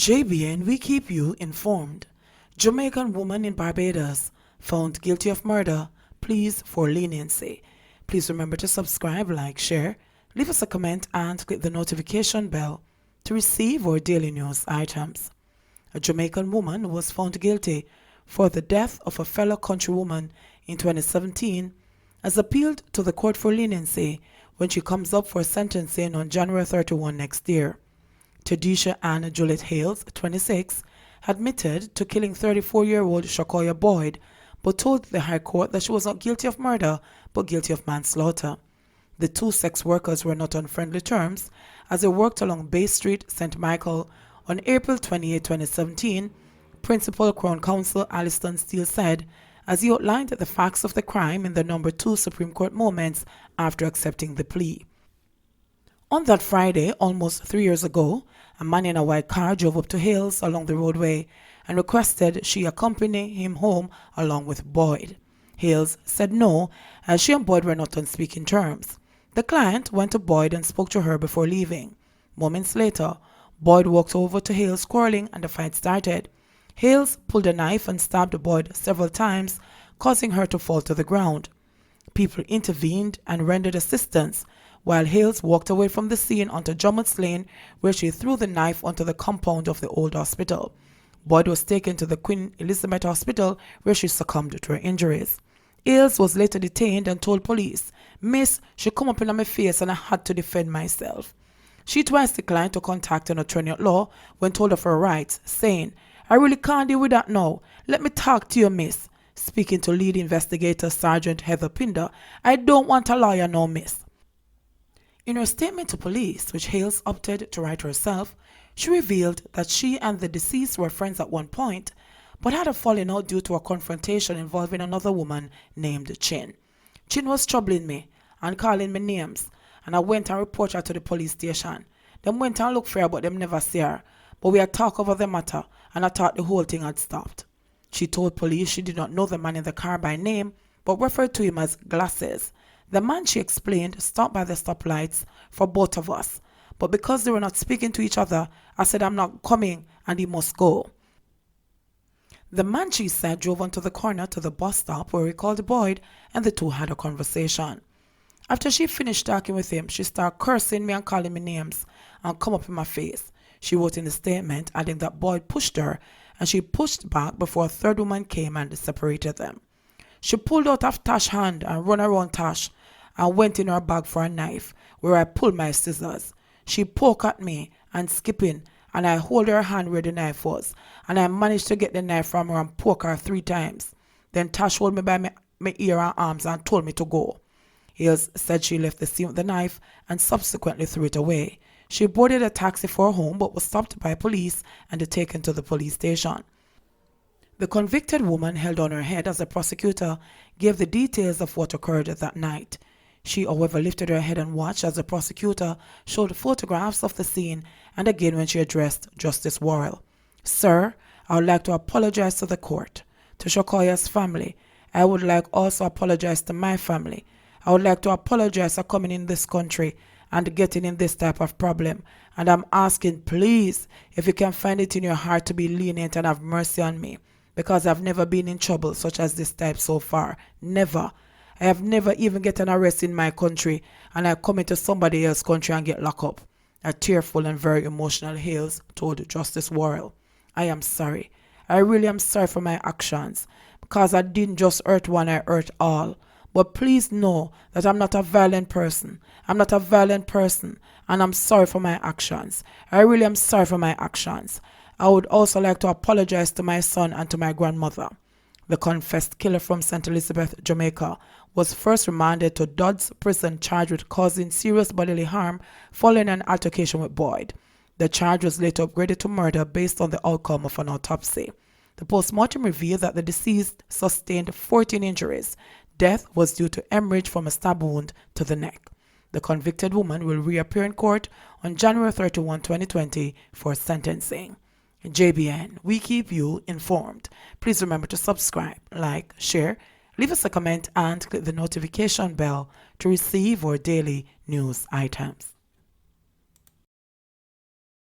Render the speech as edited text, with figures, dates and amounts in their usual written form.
JBN, we keep you informed. Jamaican woman in Barbados found guilty of murder, pleas for leniency. Please remember to subscribe, like, share, leave us a comment and click the notification bell to receive our daily news items. A Jamaican woman was found guilty for the death of a fellow countrywoman in 2017 has appealed to the court for leniency when she comes up for sentencing on January 31 next year. Tadisha Ann Juliet Hales, 26, admitted to killing 34-year-old Shakoya Boyd, but told the High Court that she was not guilty of murder, but guilty of manslaughter. The two sex workers were not on friendly terms as they worked along Bay Street, St. Michael. On April 28, 2017, Principal Crown Counsel Alliston Steele said, as he outlined the facts of the crime in the No. 2 Supreme Court moments after accepting the plea. On that Friday, almost 3 years ago, a man in a white car drove up to Hales along the roadway and requested she accompany him home along with Boyd. Hales said no, as she and Boyd were not on speaking terms. The client went to Boyd and spoke to her before leaving. Moments later, Boyd walked over to Hales quarreling and the fight started. Hales pulled a knife and stabbed Boyd several times, causing her to fall to the ground. People intervened and rendered assistance, while Hales walked away from the scene onto Drummond's Lane, where she threw the knife onto the compound of the old hospital. Boyd was taken to the Queen Elizabeth Hospital, where she succumbed to her injuries. Hales was later detained and told police, "Miss, she come up in my face and I had to defend myself." She twice declined to contact an attorney at law when told of her rights, saying, "I really can't deal with that now. Let me talk to you, miss." Speaking to lead investigator Sergeant Heather Pinder, "I don't want a lawyer now, miss." In her statement to police, which Hales opted to write herself, she revealed that she and the deceased were friends at one point, but had a falling out due to a confrontation involving another woman named Chin. Chin was troubling me and calling me names, and I went and reported her to the police station. Them went and looked for her, but them never see her. But we had talked over the matter, and I thought the whole thing had stopped. She told police she did not know the man in the car by name, but referred to him as Glasses. The man, she explained, stopped by the stoplights for both of us, but because they were not speaking to each other, I said I'm not coming and he must go. The man, she said, drove onto the corner to the bus stop where he called Boyd and the two had a conversation. After she finished talking with him, she started cursing me and calling me names and come up in my face. She wrote in the statement, adding that Boyd pushed her and she pushed back before a third woman came and separated them. She pulled out of Tash's hand and ran around Tash and went in her bag for a knife, where I pulled my scissors. She poked at me and skipping, and I hold her hand where the knife was, and I managed to get the knife from her and poke her 3 times. Then Tash held me by my ear and arms and told me to go. Hales said she left the scene with the knife and subsequently threw it away. She boarded a taxi for her home but was stopped by police and taken to the police station. The convicted woman held on her head as the prosecutor gave the details of what occurred that night. She, however, lifted her head and watched as the prosecutor showed photographs of the scene and again when she addressed Justice Worrell. "Sir, I would like to apologize to the court, to Shakoya's family. I would like also apologize to my family. I would like to apologize for coming in this country and getting in this type of problem. And I'm asking, please, if you can find it in your heart to be lenient and have mercy on me, because I've never been in trouble such as this type so far. Never. I have never even get an arrest in my country, and I come into somebody else's country and get locked up." A tearful and very emotional Hales told Justice Worrell, "I am sorry. I really am sorry for my actions, because I didn't just hurt one, I hurt all. But please know that I'm not a violent person. I'm not a violent person, and I'm sorry for my actions. I really am sorry for my actions. I would also like to apologize to my son and to my grandmother." The confessed killer from St. Elizabeth, Jamaica, was first remanded to Dodds Prison charged with causing serious bodily harm following an altercation with Boyd. The charge was later upgraded to murder based on the outcome of an autopsy. The postmortem revealed that the deceased sustained 14 injuries. Death was due to hemorrhage from a stab wound to the neck. The convicted woman will reappear in court on January 31, 2020 for sentencing. JBN, we keep you informed. Please remember to subscribe, like, share, leave us a comment and click the notification bell to receive our daily news items.